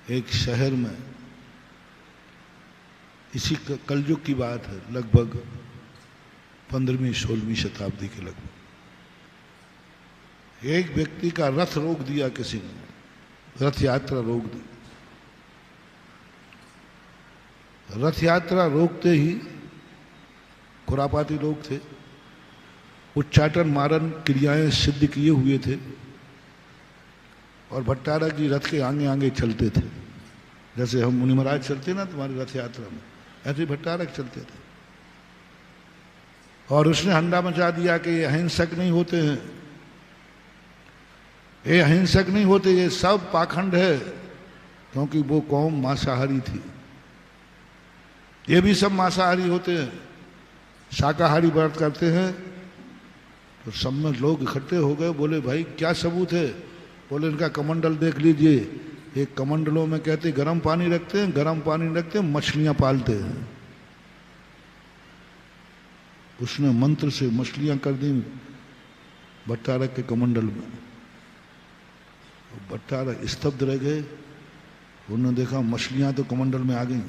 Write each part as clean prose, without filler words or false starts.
एक शहर में, इसी कलयुग की बात है, लगभग 15वीं-16वीं शताब्दी के लगभग, एक व्यक्ति का रथ रोक दिया किसी ने, रथ यात्रा रोक दी। रथ यात्रा रोकते ही खुरापाती लोग थे, उच्चाटन मारन क्रियाएं सिद्ध किए हुए थे और भट्टारक जी रथ के आगे आगे चलते थे। जैसे हम मुनि महाराज चलते ना तुम्हारी रथ यात्रा में, ऐसे ही भट्टारक चलते थे। और उसने हंडा मचा दिया कि ये अहिंसक नहीं होते हैं, ये अहिंसक नहीं होते, ये सब पाखंड है, क्योंकि वो कौम मांसाहारी थी। ये भी सब मांसाहारी होते हैं, शाकाहारी व्रत करते हैं। तो सब में लोग इकट्ठे हो गए, बोले भाई क्या सबूत है? बोले इनका कमंडल देख लीजिए, एक कमंडलों में कहते गर्म पानी रखते हैं, गर्म पानी रखते हैं, मछलियां पालते हैं। उसने मंत्र से मछलियां कर दी भट्टारक के कमंडल में। भट्टारक स्तब्ध रह गए, उन्होंने देखा मछलियां तो कमंडल में आ गई।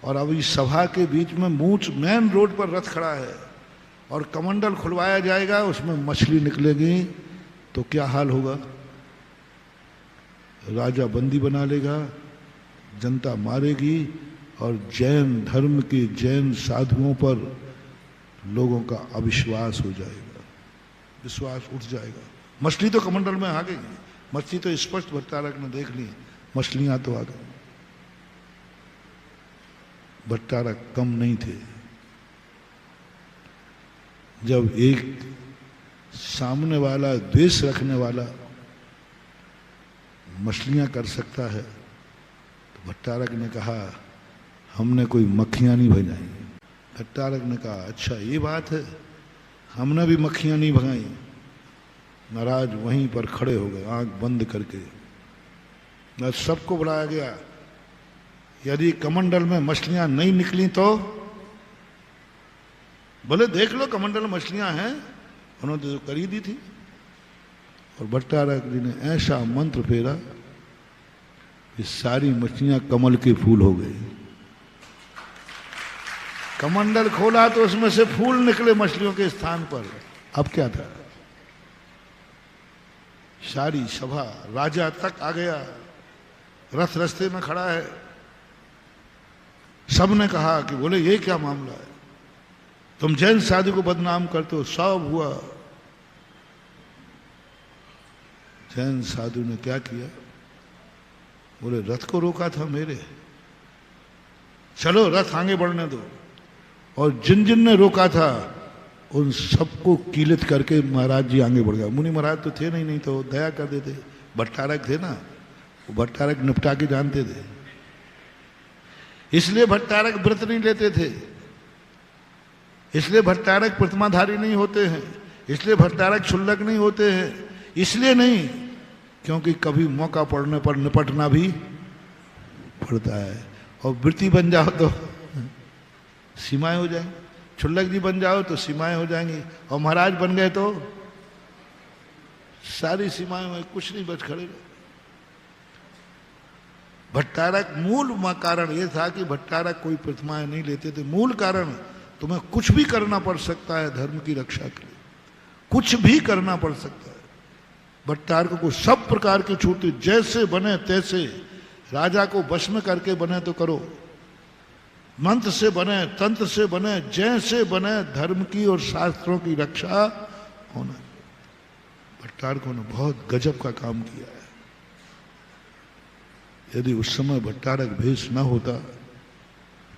और अब इस सभा के बीच में मेन रोड पर रथ खड़ा है और कमंडल खुलवाया जाएगा, उसमें मछली निकलेगी तो क्या हाल होगा? राजा बंदी बना लेगा, जनता मारेगी और जैन धर्म के जैन साधुओं पर लोगों का अविश्वास हो जाएगा, विश्वास उठ जाएगा। मछली तो कमंडल में आ गई, मछली तो स्पष्ट भट्टारक ने देख ली, मछलियां तो आ गई। भट्टारक कम नहीं थे। जब एक सामने वाला द्वेष रखने वाला मछलियां कर सकता है, तो भट्टारक ने कहा हमने कोई मक्खियां नहीं भगाई। भट्टारक ने कहा अच्छा ये बात है, हमने भी मक्खियां नहीं भगाई। महाराज वहीं पर खड़े हो गए आंख बंद करके। सबको बुलाया गया, यदि कमंडल में मछलियां नहीं निकली तो बोले देख लो कमंडल में मछलियां हैं, उन्होंने तो कर ही दी थी। और भट्टारक जी ने ऐसा मंत्र फेरा कि सारी मछलियां कमल के फूल हो गई। कमंडल खोला तो उसमें से फूल निकले मछलियों के स्थान पर। अब क्या था? सारी सभा, राजा तक आ गया, रथ रास्ते में खड़ा है। सबने कहा कि बोले ये क्या मामला है, तुम जैन साधु को बदनाम करते हो। सब हुआ। जैन साधु ने क्या किया? बोले रथ को रोका था मेरे, चलो रथ आगे बढ़ने दो। और जिन जिन ने रोका था उन सबको कीलित करके महाराज जी आगे बढ़ गया। मुनि महाराज तो थे नहीं तो दया कर देते। भट्टारक थे ना, वो भट्टारक निपटा के जानते थे, इसलिए भट्टारक व्रत नहीं लेते थे, इसलिए भट्टारक प्रतिमाधारी नहीं होते हैं, इसलिए भट्टारक क्षुल्लक नहीं होते हैं। इसलिए नहीं क्योंकि कभी मौका पड़ने पर निपटना भी पड़ता है। और वृत्ति बन जाओ तो सीमाएं हो जाएंगी, क्षुल्लक जी बन जाओ तो सीमाएं हो जाएंगी, और महाराज बन गए तो सारी सीमाएं में कुछ नहीं बच खड़े। भट्टारक मूल कारण यह था कि भट्टारक कोई प्रतिमाएं नहीं लेते थे। मूल कारण तुम्हें कुछ भी करना पड़ सकता है धर्म की रक्षा के लिए, कुछ भी करना पड़ सकता है। भट्टारक को सब प्रकार की छूट, जैसे बने तैसे, राजा को वश में करके बने तो करो, मंत्र से बने, तंत्र से बने, जैसे बने, धर्म की और शास्त्रों की रक्षा होना। भट्टारकों ने बहुत गजब का काम किया है। यदि उस समय भट्टारक भेष न होता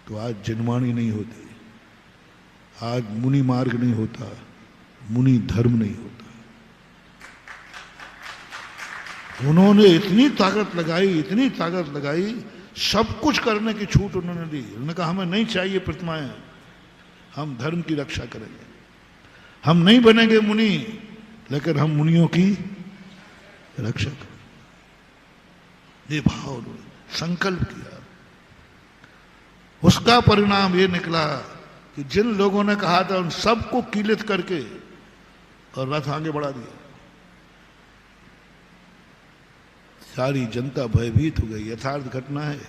तो आज जनवाणी नहीं होती, आज मुनि मार्ग नहीं होता, मुनि धर्म नहीं होता। उन्होंने इतनी ताकत लगाई, इतनी ताकत लगाई, सब कुछ करने की छूट उन्होंने दी। उन्होंने कहा हमें नहीं चाहिए प्रतिमाएं, हम धर्म की रक्षा करेंगे, हम नहीं बनेंगे मुनि, लेकिन हम मुनियों की रक्षा करेंगे। ये भाव उन्होंने संकल्प किया। उसका परिणाम ये निकला कि जिन लोगों ने कहा था उन सबको कीलित करके और रथ आगे बढ़ा दिया। सारी जनता भयभीत हो गई, यथार्थ घटना है।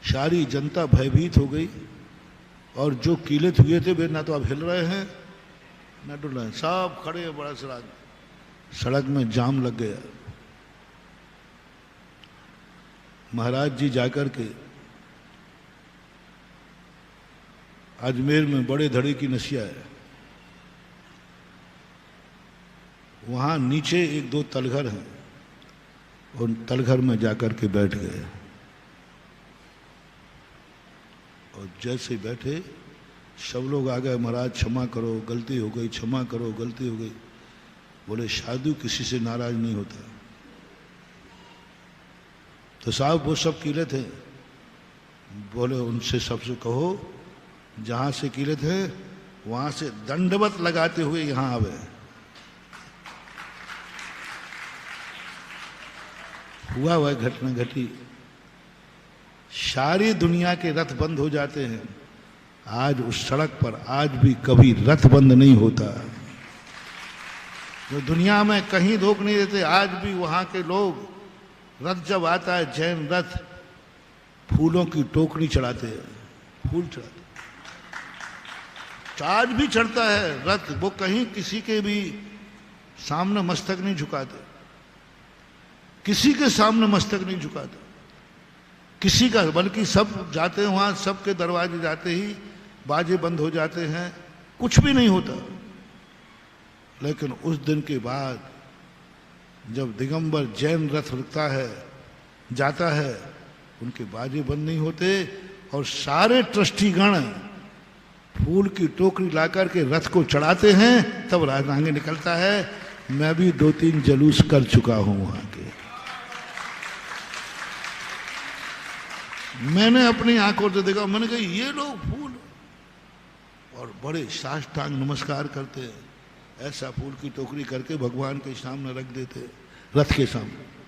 सारी जनता भयभीत हो गई और जो कीले हुए थे वे ना तो अब हिल रहे हैं ना डुल रहे हैं, सब खड़े हैं। बड़ा सड़क में जाम लग गया। महाराज जी जाकर के अजमेर में बड़े धड़े की नसिया है, वहां नीचे एक दो तलघर हैं, उन तलघर में जाकर के बैठ गए और जैसे बैठे सब लोग आ गए, महाराज क्षमा करो गलती हो गई, क्षमा करो गलती हो गई। बोले साधु किसी से नाराज नहीं होता। तो साहब वो सब कीले थे, बोले उनसे सबसे कहो जहां से कीले थे वहां से दंडवत लगाते हुए यहां आवे। हुआ वह घटना घटी। सारी दुनिया के रथ बंद हो जाते हैं, आज उस सड़क पर आज भी कभी रथ बंद नहीं होता। तो दुनिया में कहीं रोक नहीं देते, आज भी वहां के लोग रथ जब आता है, जैन रथ, फूलों की टोकरी चढ़ाते हैं, फूल चढ़ाते। आज भी चढ़ता है रथ, वो कहीं किसी के भी सामने मस्तक नहीं झुकाते, किसी के सामने मस्तक नहीं झुकाते किसी का, बल्कि सब जाते हैं वहां, सबके दरवाजे जाते ही बाजे बंद हो जाते हैं, कुछ भी नहीं होता। लेकिन उस दिन के बाद जब दिगंबर जैन रथ रुकता है, जाता है, उनके बाजे बंद नहीं होते और सारे ट्रस्टीगण फूल की टोकरी लाकर के रथ को चढ़ाते हैं, तब राज आगे निकलता है। मैं भी 2-3 जलूस कर चुका हूं वहां के, मैंने अपनी आंखों से देखा। मैंने कहा ये लोग फूल, और बड़े साष्टांग नमस्कार करते हैं, ऐसा फूल की टोकरी करके भगवान के सामने रख देते, रथ के सामने।